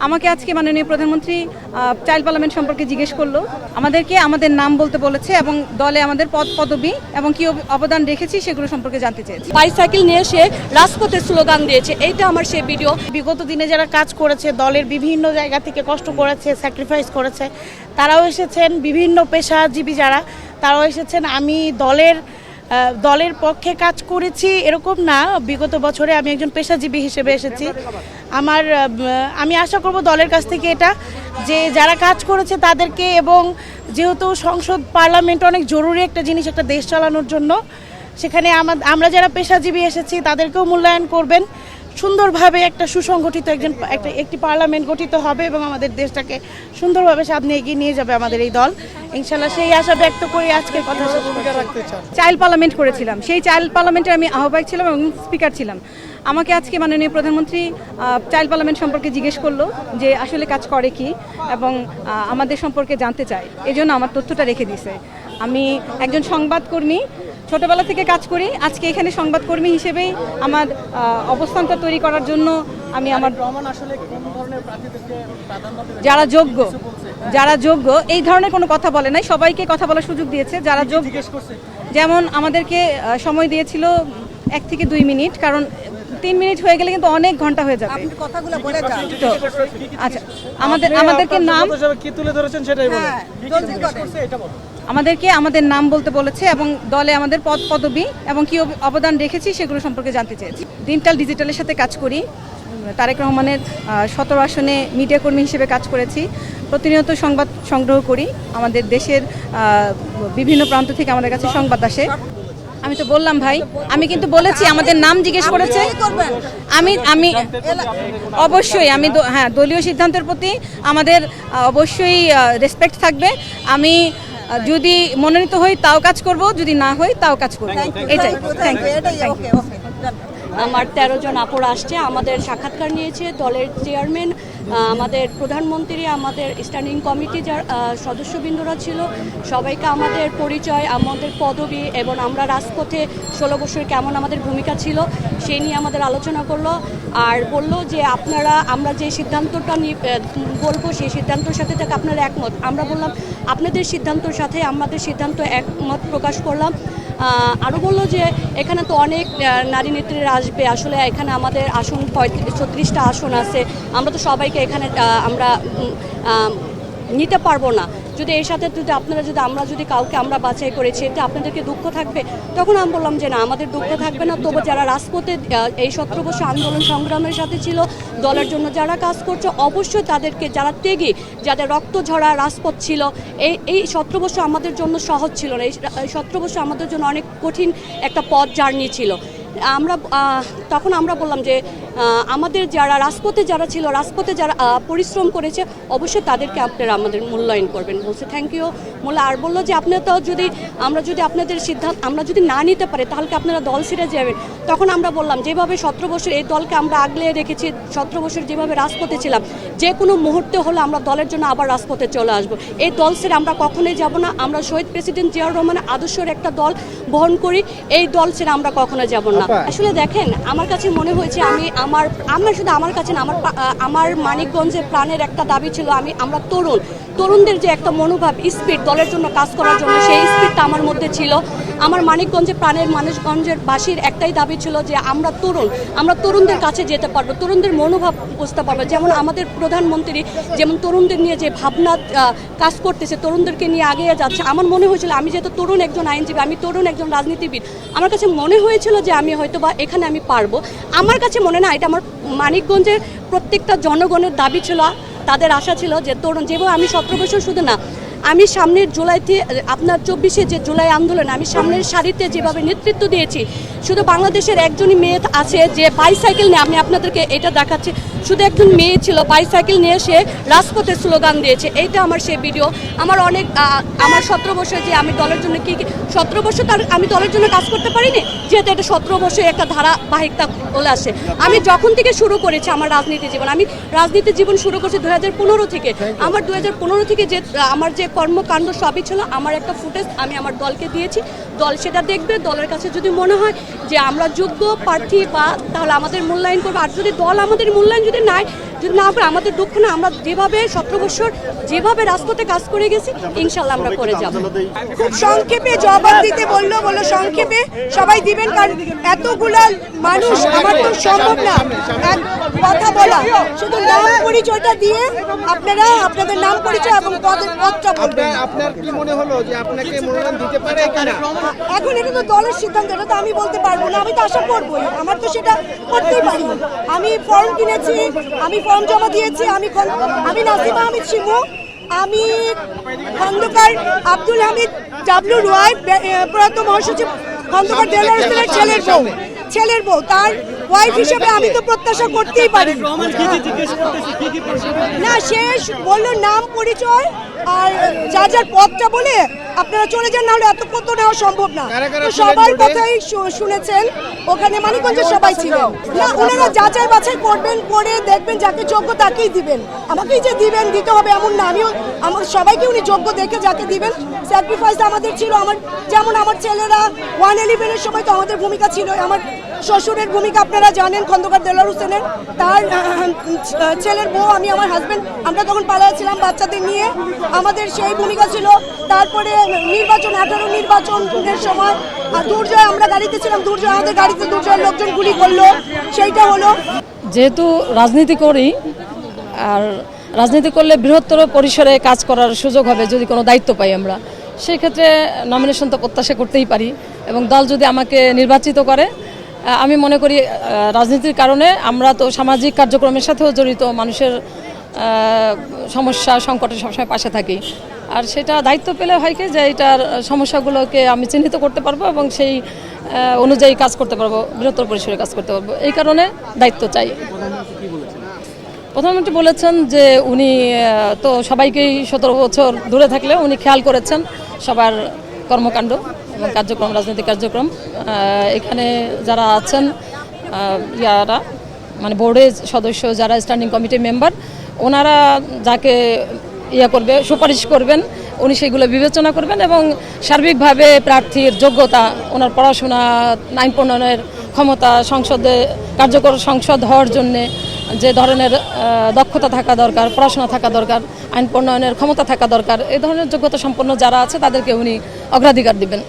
আমাকে আজকে মাননীয় প্রধানমন্ত্রী চাইল্ড পার্লামেন্ট সম্পর্কে জিজ্ঞেস করলো। আমাদেরকে আমাদের নাম বলতে বলেছে এবং দলে আমাদের পদবি এবং কি অবদান রেখেছি সেগুলো সম্পর্কে জানতে চেয়েছি। বাইসাইকেল নিয়ে এসে রাজপথে স্লোগান দিয়েছে, এইটা আমার সেই ভিডিও। বিগত দিনে যারা কাজ করেছে, দলের বিভিন্ন জায়গা থেকে কষ্ট করেছে, স্যাক্রিফাইস করেছে, তারাও এসেছেন। বিভিন্ন পেশাজীবী যারা, তারাও এসেছেন। আমি দলের পক্ষে কাজ করেছি এরকম না, বিগত বছরে আমি একজন পেশাজীবী হিসেবে এসেছি। আমি আশা করব দলের কাছ থেকে এটা, যে যারা কাজ করেছে তাদেরকে, এবং যেহেতু সংসদ পার্লামেন্ট অনেক জরুরি একটা জিনিস একটা দেশ চালানোর জন্য, সেখানে আমরা যারা পেশাজীবী এসেছি তাদেরকেও মূল্যায়ন করবেন। সুন্দরভাবে একটা সুসংগঠিত একটি পার্লামেন্ট গঠিত হবে এবং আমাদের দেশটাকে সুন্দরভাবে সামনে এগিয়ে নিয়ে যাবে আমাদের এই দল, ইনশাল্লাহ। সেই আশা ব্যক্ত করে আজকের কথা রাখতে চাই। চাইল্ড পার্লামেন্ট করেছিলাম, সেই চাইল্ড পার্লামেন্টের আমি আহ্বায়ক ছিলাম এবং স্পিকার ছিলাম। আমাকে আজকে মাননীয় প্রধানমন্ত্রী চাইল্ড পার্লামেন্ট সম্পর্কে জিজ্ঞেস করলো যে আসলে কাজ করে কি এবং আমাদের সম্পর্কে জানতে চায়, এজন্য আমার তথ্যটা রেখে দিয়েছে। আমি একজন সংবাদকর্মী, ছোটবেলা থেকে কাজ করি। আজকে এখানে সংবাদকর্মী হিসেবেই আমার অবস্থানটা তৈরি করার জন্য আমি আমার যারা যোগ্য এই ধরনের কোনো কথা বলে নাই, সবাইকে কথা বলার সুযোগ দিয়েছে যারা যোগ্য। যেমন আমাদেরকে সময় দিয়েছিল 1 থেকে 2 মিনিট, কারণ 3 মিনিট হয়ে গেলে কিন্তু অনেক ঘন্টা হয়ে যাবে। তো আচ্ছা, আমাদেরকে নাম কি তুলে ধরেছেন সেটাই বলেন। আমাদেরকে আমাদের নাম বলতে বলেছে এবং দলে আমাদের পদবি এবং কি অবদান রেখেছি সেগুলো সম্পর্কে জানতে চেয়েছি। দিনটাল ডিজিটালের সাথে কাজ করি। তারেক রহমানের 17 আসনে মিডিয়া কর্মী হিসেবে কাজ করেছি। প্রতিনিয়ত সংবাদ সংগ্রহ করি। আমাদের দেশের বিভিন্ন প্রান্ত থেকে আমাদের কাছে সংবাদ আসে। আমি তো বললাম ভাই, আমি কিন্তু বলেছি আমাদের নাম জিজ্ঞেস করেছে। আমি অবশ্যই দলীয় সিদ্ধান্তের প্রতি আমাদের অবশ্যই রেসপেক্ট থাকবে। আমি যদি মনোনীত হই তাও কাজ করব, যদি না হই তাও কাজ করব, এটাই। Thank you. আমার 13 জন আপুরা আসছে, আমাদের সাক্ষাৎকার নিয়েছে দলের চেয়ারম্যান, আমাদের প্রধানমন্ত্রী, আমাদের স্ট্যান্ডিং কমিটি যার সদস্যবৃন্দরা ছিল, সবাইকে আমাদের পরিচয়, আমাদের পদবি এবং আমরা রাজপথে 16 বছর কেমন আমাদের ভূমিকা ছিল সেই নিয়ে আমাদের আলোচনা করলো। আর বললো যে আমরা যে সিদ্ধান্তটা বলবো সেই সিদ্ধান্তের সাথে থেকে আপনারা একমত। আমরা বললাম আপনাদের সিদ্ধান্তের সাথে আমাদের সিদ্ধান্ত একমত প্রকাশ করলাম। আরও বললো যে এখানে তো অনেক নারী নেত্রীরা আসবে, আসলে এখানে আমাদের আসন 36টা আসন আছে, আমরা তো সবাইকে এখানে আমরা নিতে পারবো না। যদি এর সাথে আমরা যদি কাউকে আমরা বাছাই করেছি এতে আপনাদেরকে দুঃখ থাকবে। তখন আমি বললাম যে না, আমাদের দুঃখ থাকবে না। তবু যারা রাজপথে এই 17 বছর আন্দোলন সংগ্রামের সাথে ছিল, দলের জন্য যারা কাজ করছে, অবশ্যই তাদেরকে, যারা ত্যাগী, যাদের রক্ত ঝরা রাজপথ ছিল, এই 17 বছর আমাদের জন্য সহজ ছিল না। এই 17 বছর আমাদের জন্য অনেক কঠিন একটা পথ জার্নি ছিল। তখন আমরা বললাম যে আমাদের যারা রাজপথে ছিল, রাজপথে যারা পরিশ্রম করেছে, অবশ্যই তাদেরকে আপনারা আমাদের মূল্যায়ন করবেন। বলছে থ্যাংক ইউ মোল্লা। আর বললো যে আপনারা তো আমরা যদি আপনাদের সিদ্ধান্ত আমরা যদি না নিতে পারি তাহলে আপনারা দল ছেড়ে যাবেন। তখন আমরা বললাম যেভাবে 17 বছর এই দলকে আমরা আগলে রেখেছি, 17 বছর যেভাবে রাজপথে ছিলাম, যে কোনো মুহূর্তে হলে আমরা দলের জন্য আবার রাজপথে চলে আসবো। এই দল ছেড়ে আমরা কখনোই যাব না। আমরা শহীদ প্রেসিডেন্ট জিয়াউর রহমানের আদর্শের একটা দল বহন করি, এই দল ছেড়ে আমরা কখনোই যাব না। আসলে দেখেন, আমার কাছে মনে হয়েছে শুধু আমার কাছে না, আমার মানিকগঞ্জের প্রাণের একটা দাবি ছিল, আমরা তরুণদের যে একটা মনোভাব, স্পিড, দলের জন্য কাজ করার জন্য, সেই স্পিডটা আমার মধ্যে ছিল। আমার মানিকগঞ্জের প্রাণের মানুষগঞ্জের বাসীর একটাই দাবি ছিল যে আমরা তরুণদের কাছে যেতে পারবো, তরুণদের মনোভাব বুঝতে পারবো। যেমন আমাদের প্রধানমন্ত্রী যেমন তরুণদের নিয়ে যে ভাবনা কাজ করতেছে, তরুণদেরকে নিয়ে এগিয়ে যাচ্ছে, আমার মনে হয়েছিল, আমি যেহেতু তরুণ একজন আইনজীবী, আমি তরুণ একজন রাজনীতিবিদ, আমার কাছে মনে হয়েছিল যে আমি হয়তো বা এখানে আমি পারবো। আমার কাছে মনে না, এটা আমার মানিকগঞ্জের প্রত্যেকটা জনগণের দাবি ছিল, তাদের আশা ছিল যে তরুণ, যেভাবে আমি 17 বছর শুধু না, আমি সামনের জুলাইতে আপনার 24শে যে জুলাই আন্দোলন আমি সামনের সারিতে যেভাবে নেতৃত্ব দিয়েছি, শুধু বাংলাদেশের একজনই মেয়ে আছে যে বাইসাইকেল নিয়ে, আমি আপনাদেরকে এটা দেখাচ্ছি, শুধু একজন মেয়ে ছিল বাইসাইকেল নিয়ে সে রাজপথে স্লোগান দিয়েছে, এইটা আমার সেই ভিডিও। আমার 17 বছর যে আমি দলের জন্য কি 17 বছর তার আমি দলের জন্য কাজ করতে পারিনি, যেহেতু এটা 17 বছর একটা ধারাবাহিকতা বলে আসে। আমি যখন থেকে শুরু করেছি আমার রাজনীতি জীবন, আমি রাজনীতি জীবন শুরু করছি 2015 থেকে। আমার 2015 থেকে যে আমার যে কর্মকাণ্ড সবই ছিল, আমার একটা ফুটেজ আমি আমার দলকে দিয়েছি, দল সেটা দেখবে, দলের কাছে যদি মনে হয় যে আমরা যোগ্য প্রার্থী বা তাহলে আমাদের মূল্যায়ন করবে, আর যদি দল আমাদের মূল্যায়ন যদি যদি না করে আমাদের দুঃখ না, আমরা যেভাবে 17 বছর যেভাবে রাজপথে কাজ করে গেছি ইনশাল্লাহ আমরা করে যাব। খুব সংক্ষেপে জবাব দিতে বললো সংক্ষেপে সবাই দিবেন, কারণ এতগুলা মানুষ আমার তো সম্ভব না এক কথা বলা। শুধু নাম পরিচয়টা দিয়ে আপনারা আপনাদের নাম পরিচয় এবং পদটা বলবেন। আপনার কি মনে হলো যে আপনাকে মনোনয়ন দিতে পারে কিনা? এখন এটা তো দলের সিদ্ধান্ত, এটা তো আমি বলতে পারবো না। আমি তো আশা করবোই, আমার তো সেটা করতেই পারি। আমি ফর্ম কিনেছি, আমি ফর্ম জমা দিয়েছি। আমি নাসিমা আহমেদ শিমু, আমি খন্দকার আব্দুল হামিদ ডাব্লিউ রুয়াই, প্রয়াত মহাসচিব খন্দকার দেলোয়ার হোসেনের ছেলের বউ, তার ওয়াইফ হিসেবে আমি তো প্রত্যাশা করতেই পারি না। শেষ বললো নাম পরিচয় আর যার পদটা বলে আপনারা চলে যান, নাহলে এত কত নেওয়া সম্ভব না। তো সবার কথাই শুনেছেন, ওখানে মানিকগঞ্জের সবাই ছিলেন না। ওনারা যাচাই বাছাই করবেন, করে দেখবেন যাকে যোগ্য তাকেই দিবেন। আমাকেই যে দিবেন দিতে হবে এমন না, আমার সবাইকে উনি যোগ্য দেখে যাকে দিবেন। স্যাক্রিফাইস আমাদের ছিল, যেমন আমার ছেলেরা 111-এর সময় তো আমাদের ভূমিকা ছিল। আমার শ্বশুরের ভূমিকা আপনারা জানেন, খন্দকার দেলোয়ার হোসেনের, তার ছেলের বউ, আমি আমার হাজবেন্ড, আমরা তখন পালায় ছিলাম বাচ্চাদের নিয়ে, আমাদের সেই ভূমিকা ছিল। তারপরে নির্বাচন 18 নির্বাচনের সময় দুর্জয়, আমরা গাড়িতে ছিলাম, দুর্জয় আমাদের গাড়িতে দুর্জয়ের লোকজন গুলি করলো, সেইটা হলো। যেহেতু রাজনীতি করি, আর রাজনীতি করলে বৃহত্তর পরিসরে কাজ করার সুযোগ হবে যদি কোনো দায়িত্ব পাই আমরা, সেই ক্ষেত্রে নমিনেশন তো প্রত্যাশা করতেই পারি। এবং দল যদি আমাকে নির্বাচিত করে, আমি মনে করি রাজনীতির কারণে আমরা তো সামাজিক কার্যক্রমের সাথেও জড়িত, মানুষের সমস্যা সংকটে সবসময় পাশে থাকি। আর সেটা দায়িত্ব পেলে হয় কি যে এটার সমস্যাগুলোকে আমি চিহ্নিত করতে পারবো এবং সেই অনুযায়ী কাজ করতে পারবো, বৃহত্তর পরিসরে কাজ করতে পারবো। এই কারণে দায়িত্ব চাই। প্রধানমন্ত্রী বলেছেন যে উনি তো সবাইকেই 17 বছর দূরে থাকলে উনি খেয়াল করেছেন সবার কর্মকাণ্ড এবং কার্যক্রম, রাজনৈতিক কার্যক্রম। এখানে যারা আছেন ইয়ারা, মানে বোর্ডের সদস্য যারা স্ট্যান্ডিং কমিটির মেম্বার, ওনারা যাকে করবে, সুপারিশ করবেন, উনি সেগুলো বিবেচনা করবেন এবং সার্বিকভাবে প্রার্থীর যোগ্যতা, ওনার পড়াশোনা, আইন প্রণয়নের ক্ষমতা, সংসদে কার্যকর সংসদ হওয়ার জন্যে যে ধরনের দক্ষতা থাকা দরকার, পড়াশোনা থাকা দরকার, আইন প্রণয়নের ক্ষমতা থাকা দরকার, এই ধরনের যোগ্যতা সম্পন্ন যারা আছে তাদেরকে উনি অগ্রাধিকার দিবেন।